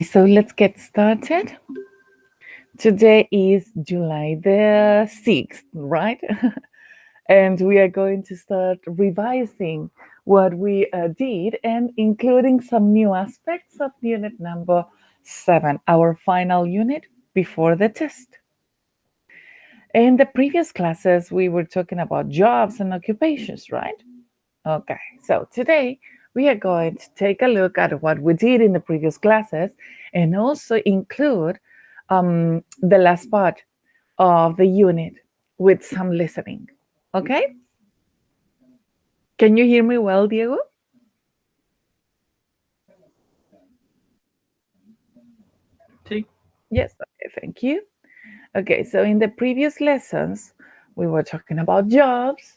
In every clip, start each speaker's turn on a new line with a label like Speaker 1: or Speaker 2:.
Speaker 1: So let's get started. Today is July the 6th, right? And we are going to start revising what we did and including some new aspects of unit number 7, our final unit before the test. In the previous classes, we were talking about jobs and occupations, right? Okay, so today we are going to take a look at what we did in the previous classes and also include the last part of the unit with some listening. Okay, can you hear me well, Diego?
Speaker 2: Sí.
Speaker 1: Yes, okay, thank you. Okay, so in the previous lessons, we were talking about jobs.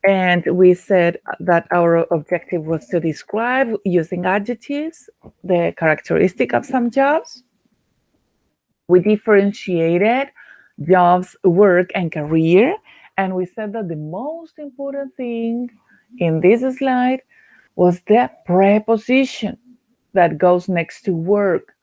Speaker 1: And we said that our objective was to describe using adjectives the characteristic of some jobs. We differentiated jobs, work, and career. And we said that the most important thing in this slide was the preposition that goes next to work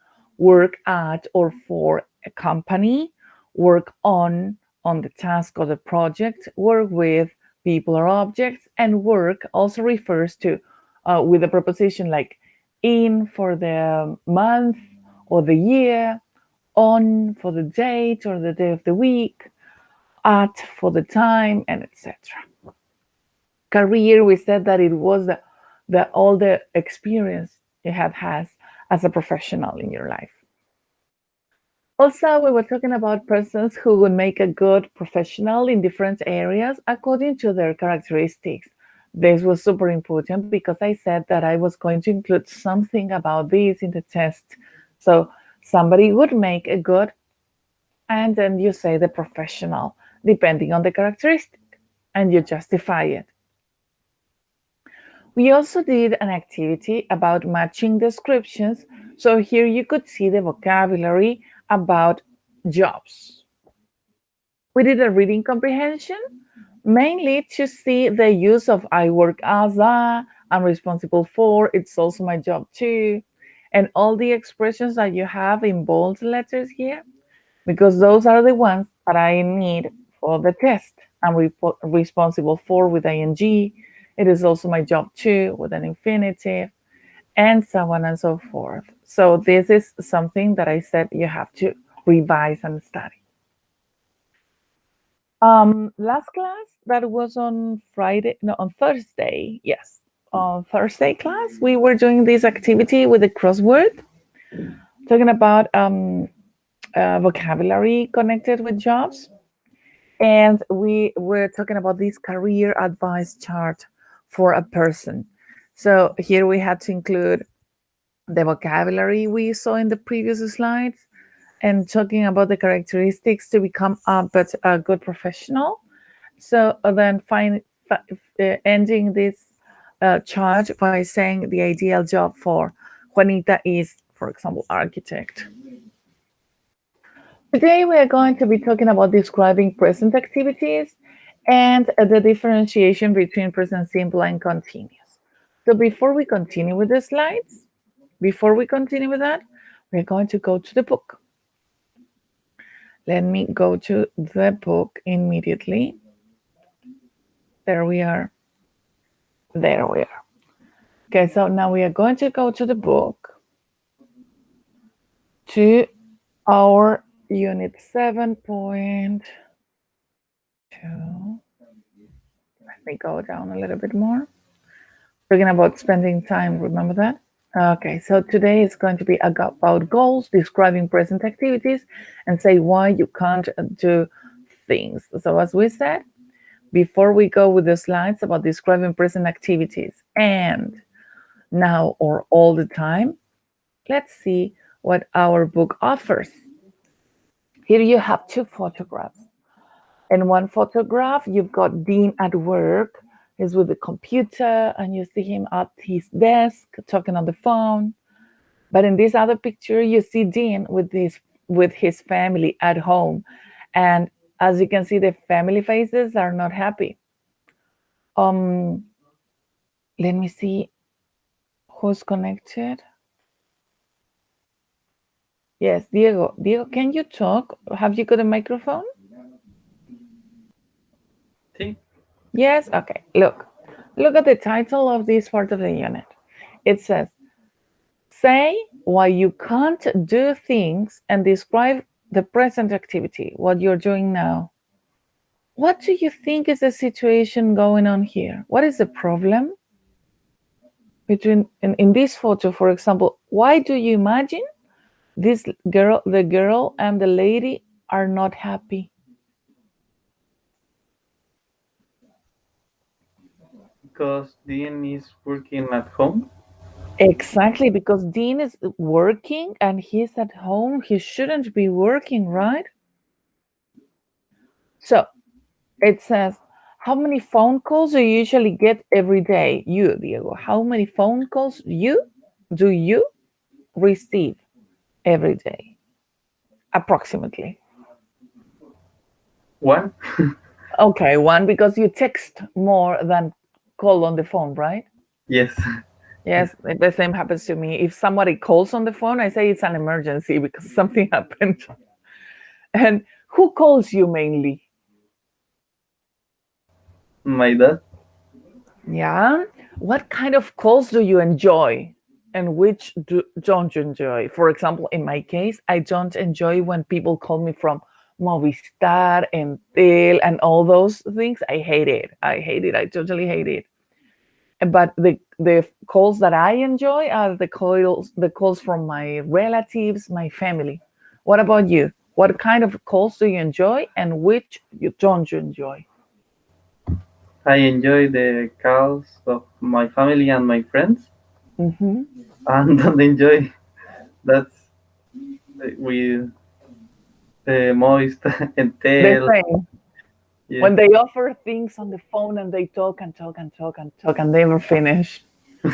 Speaker 1: at or for a company, work on the task or the project, work with people or objects, and work also refers to with a preposition like in for the month or the year, on for the date or the day of the week, at for the time, and etc. Career, we said that it was the all the experience you have has as a professional in your life. Also, we were talking about persons who would make a good professional in different areas according to their characteristics. This was super important because I said that I was going to include something about this in the test. So somebody would make a good, and then you say the professional, depending on the characteristic, and you justify it. We also did an activity about matching descriptions. So here you could see the vocabulary about jobs. We did a reading comprehension, mainly to see the use of I work as a, I'm responsible for, it's also my job too, and all the expressions that you have in bold letters here, because those are the ones that I need for the test. I'm responsible for with ing. It is also my job too with an infinitive, and so on and so forth. So this is something that I said you have to revise and study. Last class that was on Friday, no, on Thursday. Yes, on Thursday class we were doing this activity with the crossword, talking about vocabulary connected with jobs. And we were talking about this career advice chart for a person. So here we had to include the vocabulary we saw in the previous slides and talking about the characteristics to become a good professional. So then ending this chart by saying the ideal job for Juanita is, for example, architect. Today, we are going to be talking about describing present activities and the differentiation between present simple and continuous. So, before we continue with the slides, before we continue with that, we're going to go to the book. Let me go to the book immediately. There we are. There we are. Okay, so now we are going to go to the book to our unit 7.2. Let me go down a little bit more. Talking about spending time, remember that? Okay, so today is going to be about goals, describing present activities, and say why you can't do things. So, as we said, before we go with the slides about describing present activities and now or all the time, let's see what our book offers. Here you have two photographs. In one photograph, you've got Dean at work. He's with the computer, and you see him at his desk talking on the phone. But in this other picture, you see Dean with his family at home, and as you can see, the family faces are not happy. Um, Let me see who's connected. Yes, Diego. Diego, can you talk? Have you got a microphone?
Speaker 2: Sí.
Speaker 1: Yes? Okay. Look. Look at the title of this part of the unit. It says, say why you can't do things and describe the present activity, what you're doing now. What do you think is the situation going on here? What is the problem? Between in this photo, for example, why do you imagine this girl, the girl and the lady are not happy?
Speaker 2: Because Dean is working at home.
Speaker 1: Exactly, because Dean is working and he's at home. He shouldn't be working, right? So it says, how many phone calls do you usually get every day? You, Diego, how many phone calls do you receive every day? Approximately.
Speaker 2: One.
Speaker 1: Okay, one, because you text more than call on the phone, right?
Speaker 2: Yes.
Speaker 1: Yes, the same happens to me. If somebody calls on the phone, I say it's an emergency because something happened. And who calls you mainly?
Speaker 2: My dad.
Speaker 1: Yeah. What kind of calls do you enjoy and which don't you enjoy? For example, in my case, I don't enjoy when people call me from Movistar and Tel and all those things. I hate it. I hate it. I totally hate it. But the calls that I enjoy are the calls from my relatives, my family. What about you? What kind of calls do you enjoy and which you don't you enjoy?
Speaker 2: I enjoy the calls of my family and my friends,
Speaker 1: Hmm.
Speaker 2: and don't enjoy that's with Moist and
Speaker 1: The
Speaker 2: Tel.
Speaker 1: same.
Speaker 2: Yes.
Speaker 1: When they offer things on the phone and they talk and talk and talk and talk and never finish.
Speaker 2: Yes.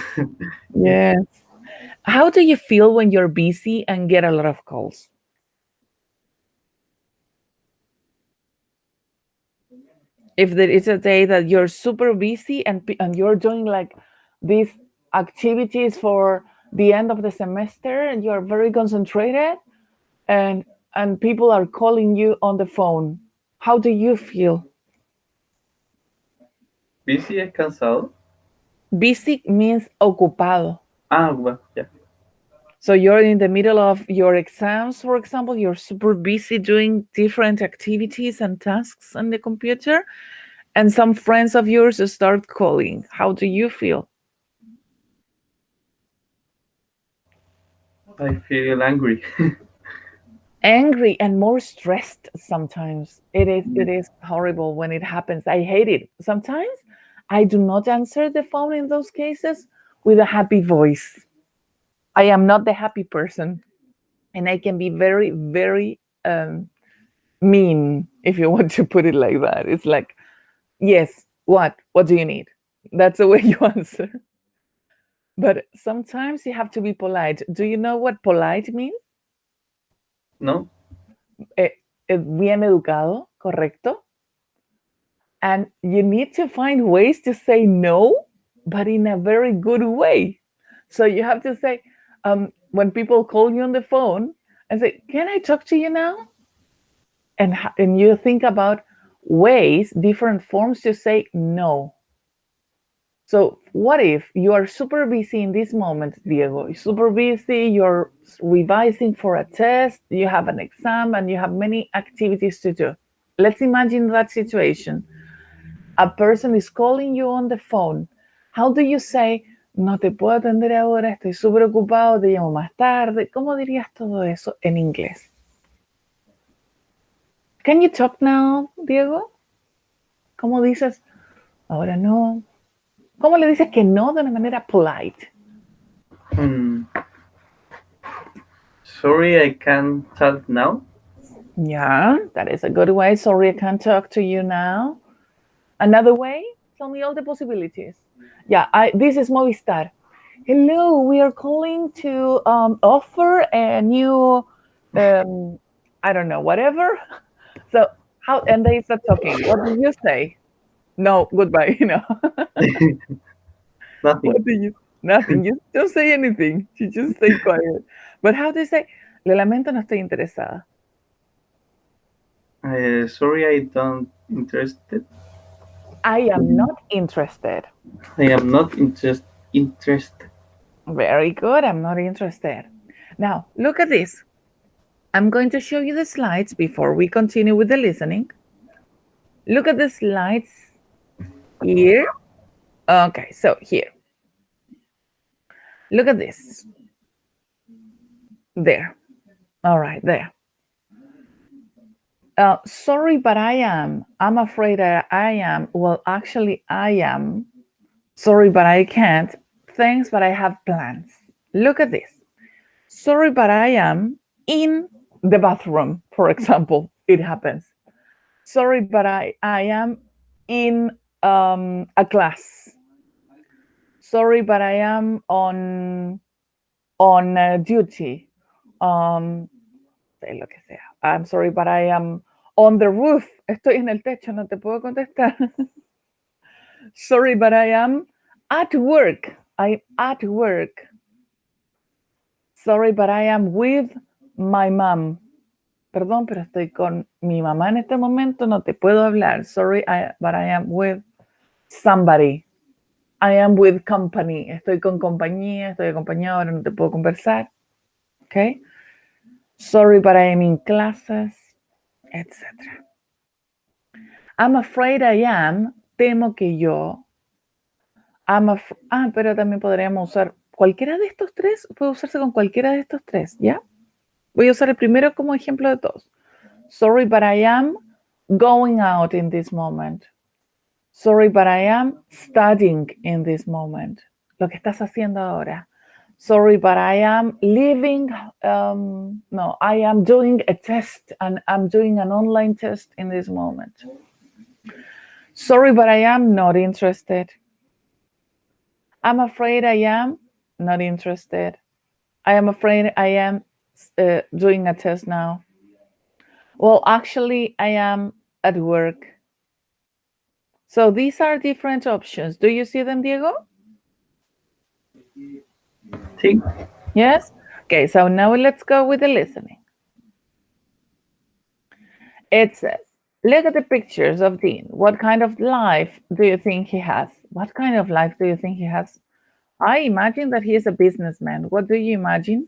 Speaker 1: Yes. How do you feel when you're busy and get a lot of calls? If there is a day that you're super busy and you're doing like these activities for the end of the semester and you're very concentrated and people are calling you on the phone, how do you feel?
Speaker 2: Busy and cansado.
Speaker 1: Busy means ocupado.
Speaker 2: Ah, well, yeah.
Speaker 1: So you're in the middle of your exams, for example, you're super busy doing different activities and tasks on the computer, and some friends of yours start calling. How do you feel?
Speaker 2: I feel angry.
Speaker 1: Angry and more stressed sometimes. It is horrible when it happens. I hate it. Sometimes I do not answer the phone in those cases with a happy voice. I am not the happy person, and I can be very, very mean, if you want to put it like that. It's like, yes, what do you need? That's the way you answer. But sometimes you have to be polite. Do you know what polite means?
Speaker 2: No?
Speaker 1: Eh, bien educado, correcto. And you need to find ways to say no, but in a very good way. So you have to say, when people call you on the phone and say, can I talk to you now? And you think about ways, different forms to say no. So what if you are super busy in this moment, Diego? You're super busy, you're revising for a test, you have an exam, and you have many activities to do. Let's imagine that situation. A person is calling you on the phone. How do you say, no te puedo atender ahora, estoy súper ocupado, te llamo más tarde? ¿Cómo dirías todo eso en inglés? Can you talk now, Diego? ¿Cómo dices, ahora no? ¿Cómo le dices que no de una manera polite?
Speaker 2: Hmm. Sorry, I can't talk now.
Speaker 1: Yeah, that is a good way. Sorry, I can't talk to you now. Another way? Tell me all the possibilities. Yeah, this is Movistar. Hello, we are calling to offer a new, I don't know, whatever. So how? And they start talking. What do you say? No, goodbye.
Speaker 2: Nothing.
Speaker 1: What do you? Nothing. You don't say anything. You just stay quiet. But how do you say? Le lamento, no estoy interesada.
Speaker 2: Sorry, I don't interested.
Speaker 1: I am not interested.
Speaker 2: I am not interested.
Speaker 1: Very good. I'm not interested. Now, look at this. I'm going to show you the slides before we continue with the listening. Look at the slides here. Okay, so here. Look at this. There. All right, there. Sorry, but I am. I'm afraid I am. Well, actually, I am. Sorry, but I can't. Thanks, but I have plans. Look at this. Sorry, but I am in the bathroom, for example. It happens. Sorry, but I am in a class. Sorry, but I am on duty. Sé lo que sea. I'm sorry, but I am on the roof. Estoy en el techo, no te puedo contestar. Sorry, but I am at work. I'm at work. Sorry, but I am with my mom. Perdón, pero estoy con mi mamá en este momento, no te puedo hablar. Sorry, but I am with somebody. I am with company. Estoy con compañía, estoy acompañado, ahora no te puedo conversar. Okay? Sorry, but I am in classes, etc. I'm afraid I am. Temo que yo. Pero también podríamos usar cualquiera de estos tres. Puede usarse con cualquiera de estos tres, ¿ya? Voy a usar el primero como ejemplo de todos. Sorry, but I am going out in this moment. Sorry, but I am studying in this moment. Lo que estás haciendo ahora. Sorry, but I am leaving. No, I am doing a test and I'm doing an online test in this moment. Sorry, but I am not interested. I'm afraid I am not interested. I am afraid I am doing a test now. Well, actually, I am at work. So these are different options. Do you see them, Diego?
Speaker 2: Sí.
Speaker 1: Yes? Okay, so now let's go with the listening. It says, look at the pictures of Dean. What kind of life do you think he has? What kind of life do you think he has? I imagine that he is a businessman. What do you imagine?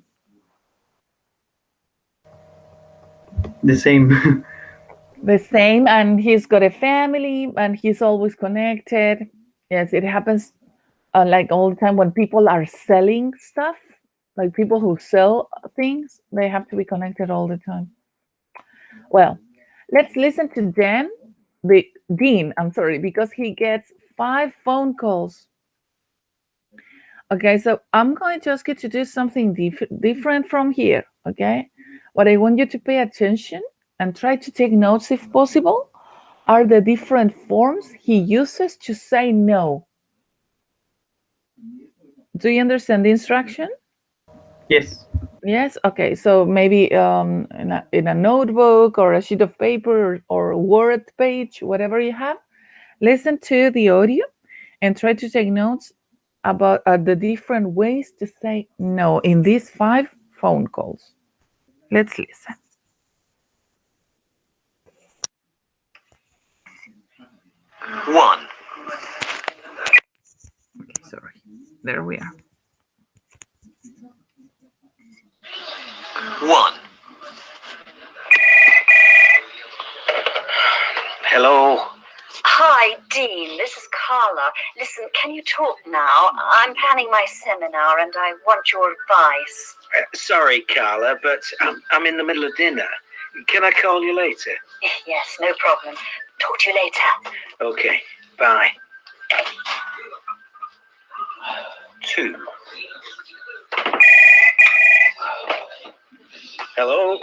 Speaker 2: The same.
Speaker 1: The same, and he's got a family and he's always connected. Yes, it happens like all the time when people are selling stuff, like people who sell things, they have to be connected all the time. Well, let's listen to Dean, I'm sorry, because he gets 5 phone calls. Okay, so I'm going to ask you to do something different from here, okay? What I want you to pay attention and try to take notes if possible are the different forms he uses to say no. Do you understand the instruction?
Speaker 2: Yes.
Speaker 1: Yes. Okay. So maybe in a notebook or a sheet of paper or Word page, whatever you have, listen to the audio and try to take notes about the different ways to say no in these 5 phone calls. Let's listen.
Speaker 3: One.
Speaker 1: Okay, sorry. There we are.
Speaker 3: 1. Hello.
Speaker 4: Hi, Dean. This is Carla. Listen, can you talk now? I'm planning my seminar and I want your advice.
Speaker 3: Sorry, Carla, but I'm in the middle of dinner. Can I call you later?
Speaker 4: Yes, no problem. Talk to you later.
Speaker 3: Okay, bye. 2. Hello?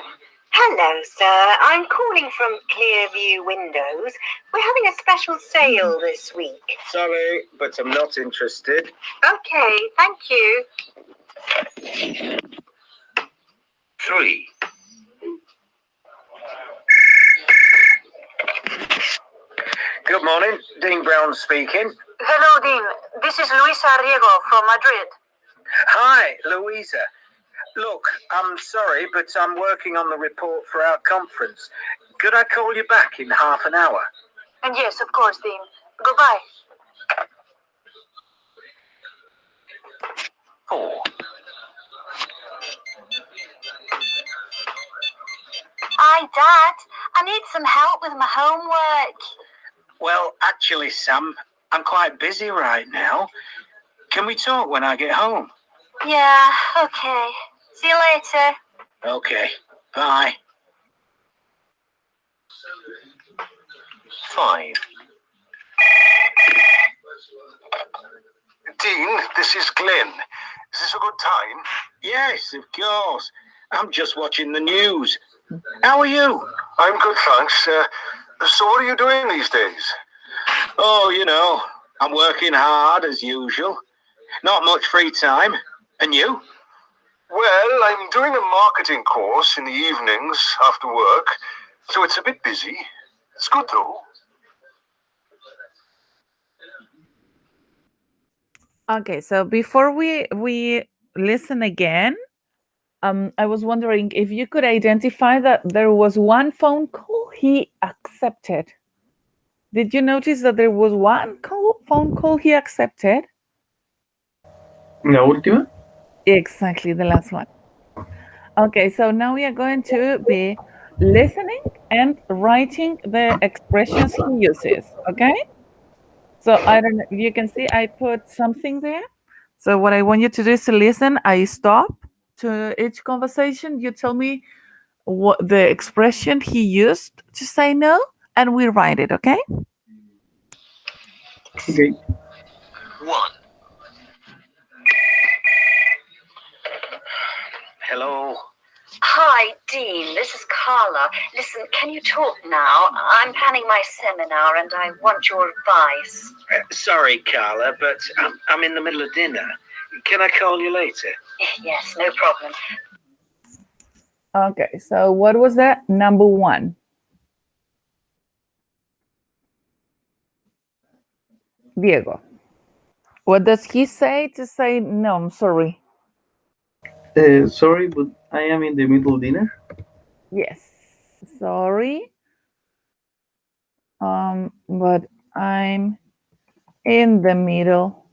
Speaker 4: Hello, sir. I'm calling from Clearview Windows. We're having a special sale this week.
Speaker 3: Sorry, but I'm not interested.
Speaker 4: Okay, thank you.
Speaker 3: 3. Good morning, Dean Brown speaking.
Speaker 4: Hello, Dean. This is Luisa Arriego from Madrid.
Speaker 3: Hi, Louisa. Look, I'm sorry, but I'm working on the report for our conference. Could I call you back in half an hour?
Speaker 4: And yes, of course, Dean. Goodbye.
Speaker 3: Oh.
Speaker 4: Hi, Dad. I need some help with my homework.
Speaker 3: Well, actually, Sam, I'm quite busy right now. Can we talk when I get home?
Speaker 4: Yeah, okay. See you later.
Speaker 3: Okay, bye. 5.
Speaker 5: Dean, this is Glenn. Is this a good time?
Speaker 3: Yes, of course. I'm just watching the news. How are you?
Speaker 5: I'm good, thanks. So what are you doing these days?
Speaker 3: Oh, you know, I'm working hard as usual. Not much free time. And you?
Speaker 5: Well, I'm doing a marketing course in the evenings after work, so it's a bit busy. It's good, though.
Speaker 1: Okay, so before we listen again, I was wondering if you could identify that there was one phone call he accepted. Did you notice that there was one phone call he accepted?
Speaker 2: La última.
Speaker 1: Exactly, the last one. Okay, so now we are going to be listening and writing the expressions he uses, okay? So I don't know if you can see I put something there. So what I want you to do is to listen. I stop to each conversation. You tell me what the expression he used to say no, and we write it, okay?
Speaker 2: Okay.
Speaker 3: 1. Hello.
Speaker 4: Hi, Dean. This is Carla. Listen, can you talk now? I'm planning my seminar and I want your advice.
Speaker 3: Sorry, Carla, but I'm in the middle of dinner. Can I call you later?
Speaker 4: Yes, no problem.
Speaker 1: Okay, so what was that? Number 1. Diego. What does he say to say no? I'm sorry.
Speaker 2: Sorry, but I am in the middle dinner.
Speaker 1: Yes. Sorry. But I'm in the middle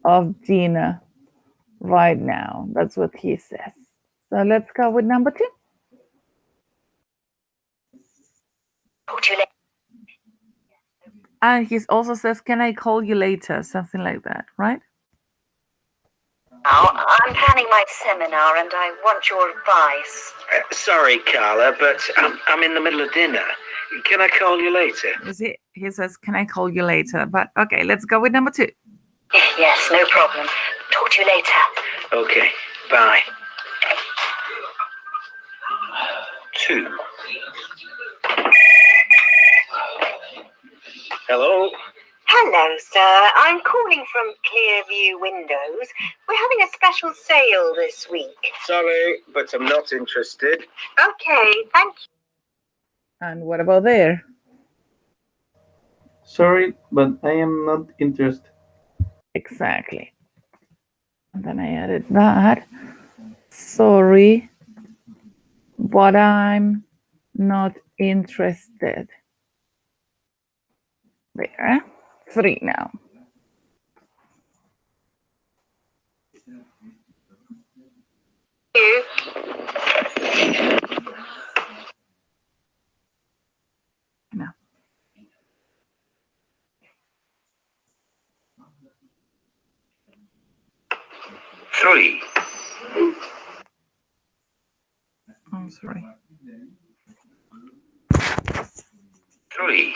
Speaker 1: of dinner right now. That's what he says. So let's go with number 2.
Speaker 4: Talk to you later.
Speaker 1: And he also says, can I call you later? Something like that, right?
Speaker 4: Now, I'm planning my seminar and I want your advice.
Speaker 3: Sorry, Carla, but I'm in the middle of dinner. Can I call you later?
Speaker 1: You see, he says, can I call you later? But okay, let's go with number 2.
Speaker 4: Yes, no problem. Talk to you later.
Speaker 3: Okay, bye. 2. Hello?
Speaker 4: Hello, sir. I'm calling from Clearview Windows. We're having a special sale this week.
Speaker 3: Sorry, but I'm not interested.
Speaker 4: Okay, thank you.
Speaker 1: And what about there?
Speaker 2: Sorry, but I am not interested.
Speaker 1: Exactly. And then I added that. Sorry, but I'm not interested. There. 3 now.
Speaker 4: You.
Speaker 1: No.
Speaker 3: Three.
Speaker 1: I'm sorry.
Speaker 3: 3.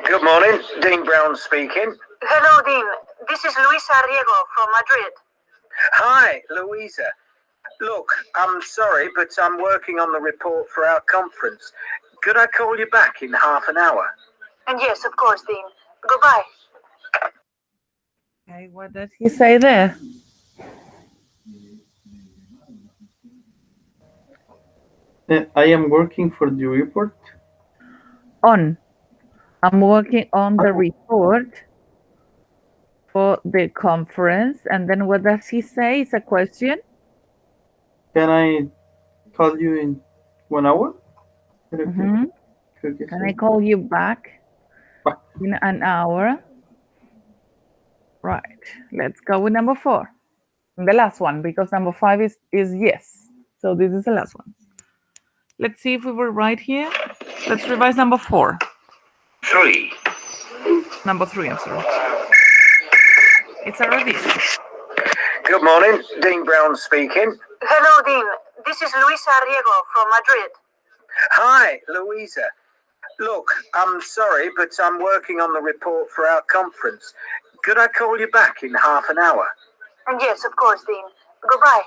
Speaker 3: Good morning, Dean Brown speaking.
Speaker 4: Hello, Dean. This is Luisa Riego from Madrid.
Speaker 3: Hi, Louisa. Look, I'm sorry, but I'm working on the report for our conference. Could I call you back in half an hour?
Speaker 4: And yes, of course, Dean. Goodbye.
Speaker 1: Okay, what does he say there?
Speaker 2: I am working for the report.
Speaker 1: On. I'm working on the report for the conference. And then what does he say? It's a question.
Speaker 2: Can I call you in 1 hour?
Speaker 1: Mhm.
Speaker 2: Creo que
Speaker 1: Can
Speaker 2: sí.
Speaker 1: I call you back
Speaker 2: Back.
Speaker 1: in an hour? Right. Let's go with number 4. The last one, because number 5 is yes. So this is the last one. Let's see if we were right here. Let's revise number 4.
Speaker 3: 3.
Speaker 1: Number 3, I'm sorry. It's a revision.
Speaker 3: Good morning, Dean Brown speaking.
Speaker 4: Hello, Dean. This is Luisa Arriego from Madrid.
Speaker 3: Hi, Louisa. Look, I'm sorry, but I'm working on the report for our conference. Could I call you back in half an hour?
Speaker 4: And yes, of course, Dean. Goodbye.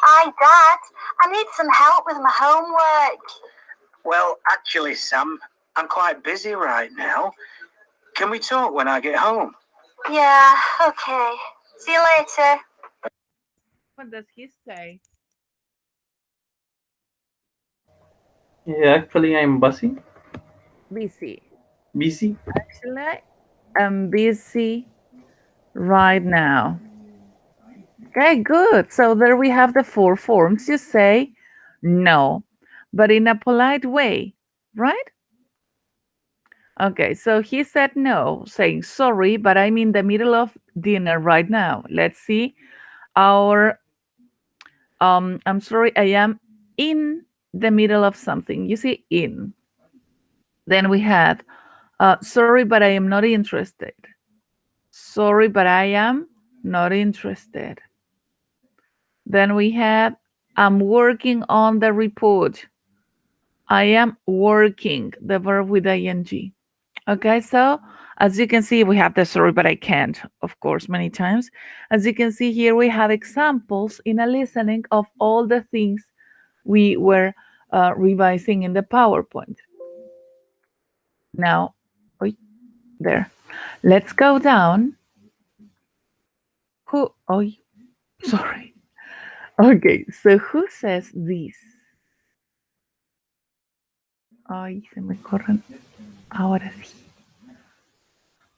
Speaker 4: Hi, Dad. I need some help with my homework.
Speaker 3: Well, actually, Sam, I'm quite busy right now. Can we talk when I get home?
Speaker 4: Yeah, okay. See you later.
Speaker 1: What does he say?
Speaker 2: Yeah, actually, I'm busy.
Speaker 1: Busy.
Speaker 2: Busy.
Speaker 1: Actually, I'm busy right now. Okay, good. So there we have the 4 forms. You say no, but in a polite way, right? Okay, so he said no, saying sorry, but I'm in the middle of dinner right now. Let's see our I'm sorry, I am in the middle of something. You see in. Then we had sorry, but I am not interested. Sorry, but I am not interested. Then we have I'm working on the report. I am working, the verb with ing. Okay, so as you can see, we have the sorry, but I can't, of course, many times. As you can see here, we have examples in a listening of all the things we were revising in the PowerPoint. Now, there. Let's go down. Sorry. Okay, so who says this? Ay, se me corren. Ahora sí.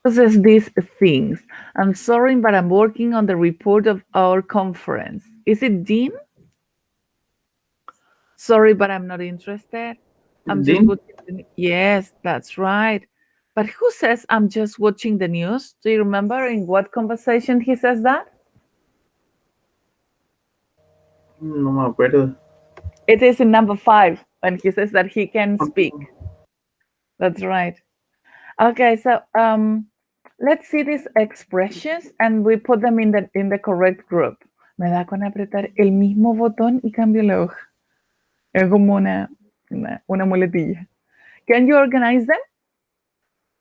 Speaker 1: Who says these things? I'm sorry, but I'm working on the report of our conference. Is it Dean? Sorry, but I'm not interested. I'm just
Speaker 2: Dean?
Speaker 1: watching. Yes, that's right. But who says I'm just watching the news? Do you remember in what conversation he says that?
Speaker 2: No me acuerdo.
Speaker 1: It is in number 5 when he says that he can speak. That's right. Okay, so let's see these expressions and we put them in the correct group. Me da con apretar el mismo botón y cambio la hoja. Es como una muletilla. Can you organize them?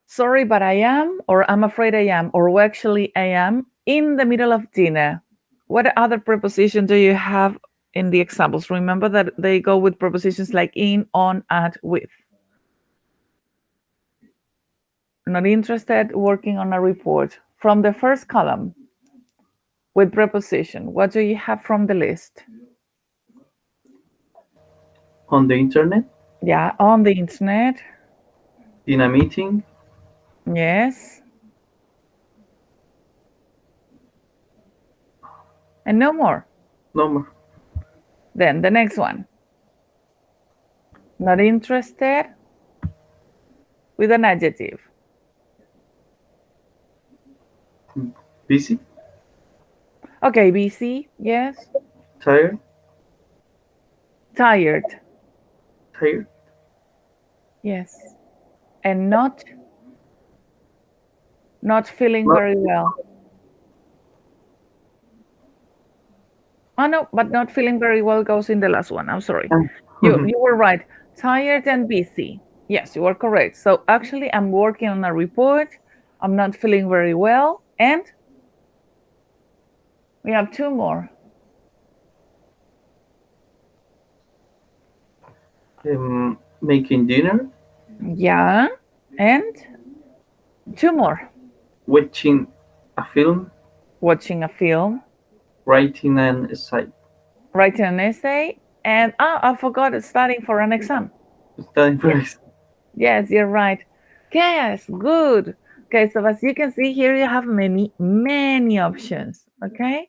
Speaker 1: Sorry, but I am, or I'm afraid I am, or well, actually I am in the middle of dinner. What other preposition do you have in the examples? Remember that they go with prepositions like in, on, at, with. Not interested, working on a report. From the first column, with preposition, what do you have from the list?
Speaker 2: On the internet.
Speaker 1: Yeah, on the internet.
Speaker 2: In a meeting.
Speaker 1: Yes. And no more.
Speaker 2: No more.
Speaker 1: Then the next one. Not interested with an adjective.
Speaker 2: Busy.
Speaker 1: Okay, busy. Yes.
Speaker 2: Tired.
Speaker 1: Tired.
Speaker 2: Tired.
Speaker 1: Yes. And not feeling very well. Oh no, but not feeling very well goes in the last one. I'm sorry. You were right. Tired and busy. Yes, you were correct. So actually I'm working on a report. I'm not feeling very well. And we have 2 more.
Speaker 2: Making dinner.
Speaker 1: Yeah. And 2 more.
Speaker 2: Watching a film.
Speaker 1: Watching a film.
Speaker 2: Writing an essay.
Speaker 1: Writing an essay. And I forgot it's studying for an exam.
Speaker 2: Studying for
Speaker 1: Yes. Yes, you're right. Yes, good. Okay, so as you can see here, you have many options. Okay.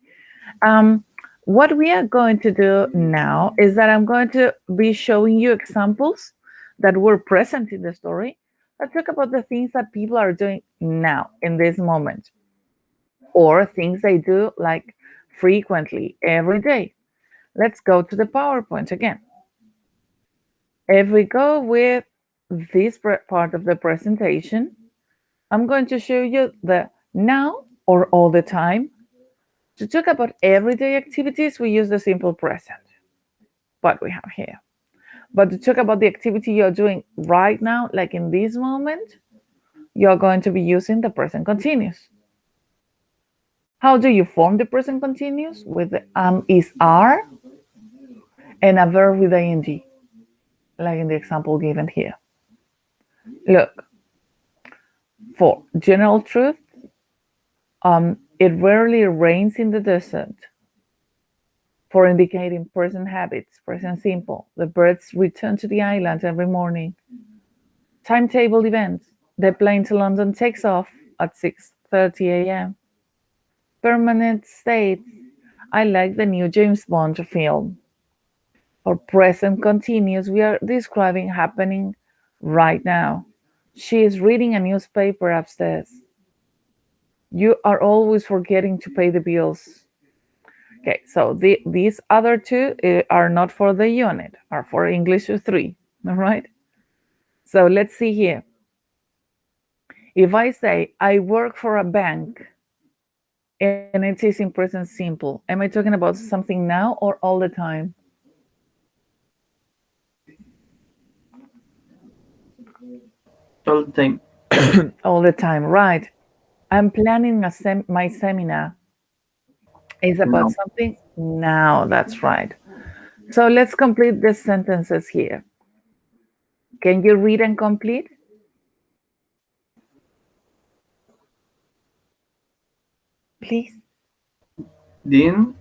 Speaker 1: What we are going to do now is that I'm going to be showing you examples that were present in the story that talk about the things that people are doing now in this moment, or things they do like frequently every day. Let's go to the PowerPoint again. If we go with this part of the presentation, I'm going to show you the now or all the time. To talk about everyday activities, we use the simple present, what we have here. But to talk about the activity you're doing right now, like in this moment, you're going to be using the present continuous. How do you form the present continuous? With the is, are, and a verb with ing, like in the example given here. Look, for general truth, it rarely rains in the desert. For indicating present habits, present simple. The birds return to the island every morning. Timetable events. The plane to London takes off at 6:30 a.m. Permanent state. I like the new James Bond film. For present continuous, we are describing happening right now. She is reading a newspaper upstairs. You are always forgetting to pay the bills. Okay, so these other two are not for the unit, are for English 3, all right? So let's see here. If I say, I work for a bank, and it is in present simple, am I talking about something now or all the time?
Speaker 2: all the time.
Speaker 1: All the time, right. I'm planning my seminar. It's about something now, that's right. So let's complete the sentences here. Can you read and complete? Please.
Speaker 2: Dean,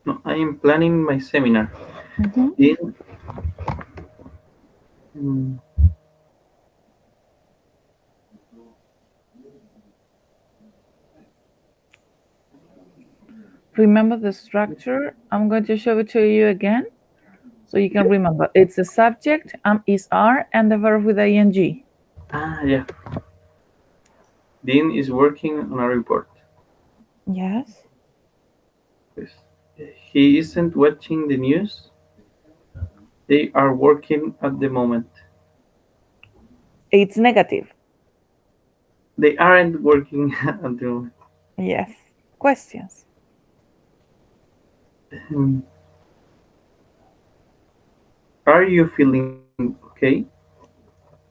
Speaker 2: no, I am planning my seminar.
Speaker 1: Mhm.
Speaker 2: Dean,
Speaker 1: Remember the structure? I'm going to show it to you again so you can remember. It's the subject, is, are, and the verb with ing.
Speaker 2: yeah. Dean is working on a report.
Speaker 1: Yes.
Speaker 2: Yes. He isn't watching the news. They are working at the moment.
Speaker 1: It's negative.
Speaker 2: They aren't working at the moment.
Speaker 1: Yes. Questions?
Speaker 2: Are you feeling okay?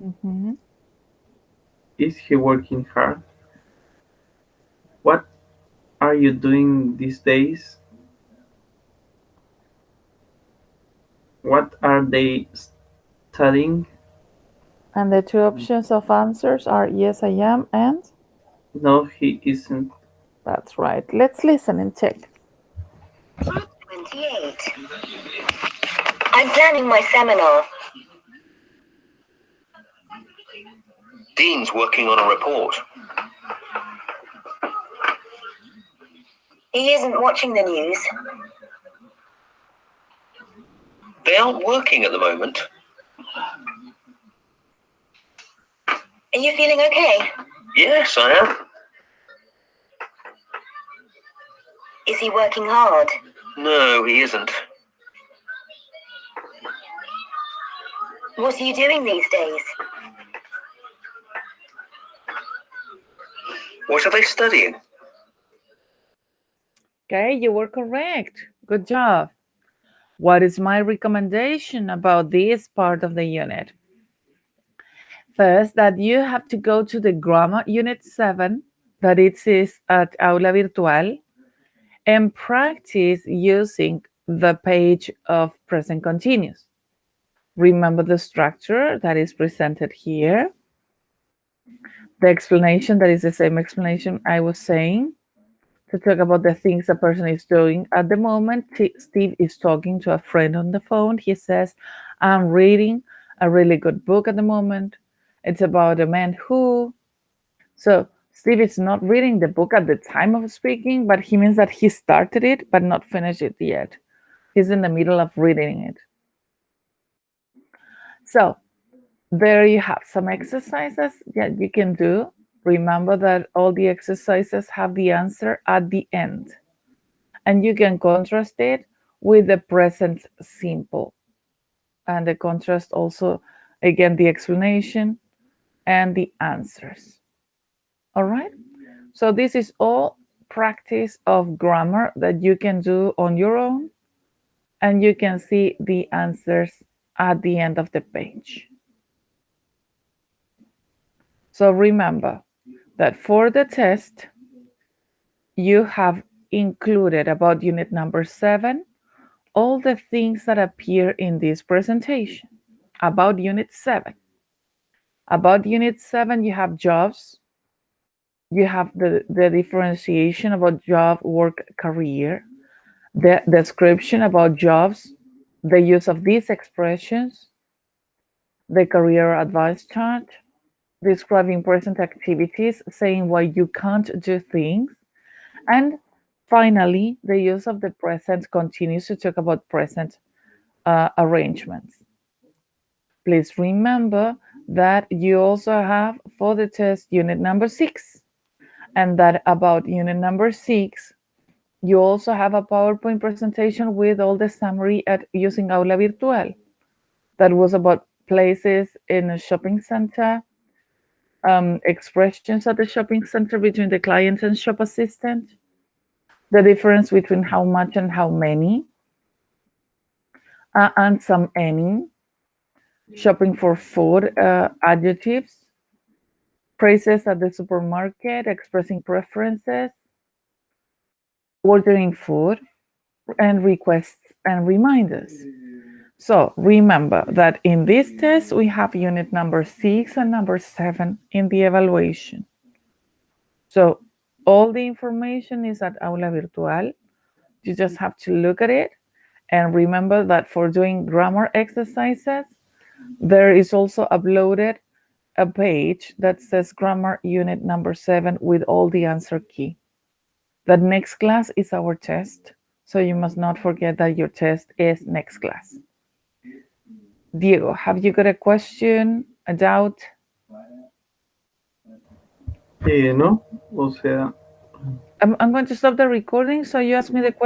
Speaker 1: Mhm.
Speaker 2: Is he working hard? What are you doing these days? What are they studying?
Speaker 1: And the two options of answers are yes, I am, and
Speaker 2: No, he isn't.
Speaker 1: that's right. Let's listen and check.
Speaker 4: 28. I'm planning my seminar.
Speaker 5: Dean's working on a report.
Speaker 4: He isn't watching the news.
Speaker 5: They aren't working at the moment.
Speaker 4: Are you feeling okay?
Speaker 5: Yes, I am.
Speaker 4: Is he working hard?
Speaker 5: No, he isn't.
Speaker 4: What are you doing these days?
Speaker 5: What are they studying?
Speaker 1: Okay, you were correct. Good job. What is my recommendation about this part of the unit? First, that you have to go to the grammar unit 7, that it is at Aula Virtual, and practice using the page of present continuous. Remember the structure that is presented here. The explanation, that is the same explanation I was saying. to talk about the things a person is doing at the moment. Steve is talking to a friend on the phone. He says, I'm reading a really good book at the moment. It's about a man who. So Steve is not reading the book at the time of speaking, but he means that he started it but not finished it yet. He's in the middle of reading it. So there you have some exercises that you can do. Remember that all the exercises have the answer at the end. And you can contrast it with the present simple. And the contrast also, again, the explanation and the answers. All right? So this is all practice of grammar that you can do on your own. And you can see the answers at the end of the page. So remember that for the test, you have included about unit number 7, all the things that appear in this presentation about unit 7. About unit 7, you have jobs. You have the differentiation about job, work, career, the description about jobs, the use of these expressions, the career advice chart, describing present activities, saying why you can't do things, and finally, the use of the present continues to talk about present arrangements. Please remember that you also have for the test unit number 6, and that about unit number 6, you also have a PowerPoint presentation with all the summary at using Aula Virtual. That was about places in a shopping center, expressions at the shopping center between the client and shop assistant, the difference between how much and how many, and some any, shopping for food, adjectives, phrases at the supermarket, expressing preferences, ordering food, and requests and reminders. So remember that in this test, we have unit number 6 and number 7 in the evaluation. So all the information is at Aula Virtual. You just have to look at it. And remember that for doing grammar exercises, there is also uploaded a page that says grammar unit number 7 with all the answer key. The next class is our test. So you must not forget that your test is next class. Diego, have you got a question, a doubt?
Speaker 2: No, o sea,
Speaker 1: I'm going to stop the recording so you ask me the question.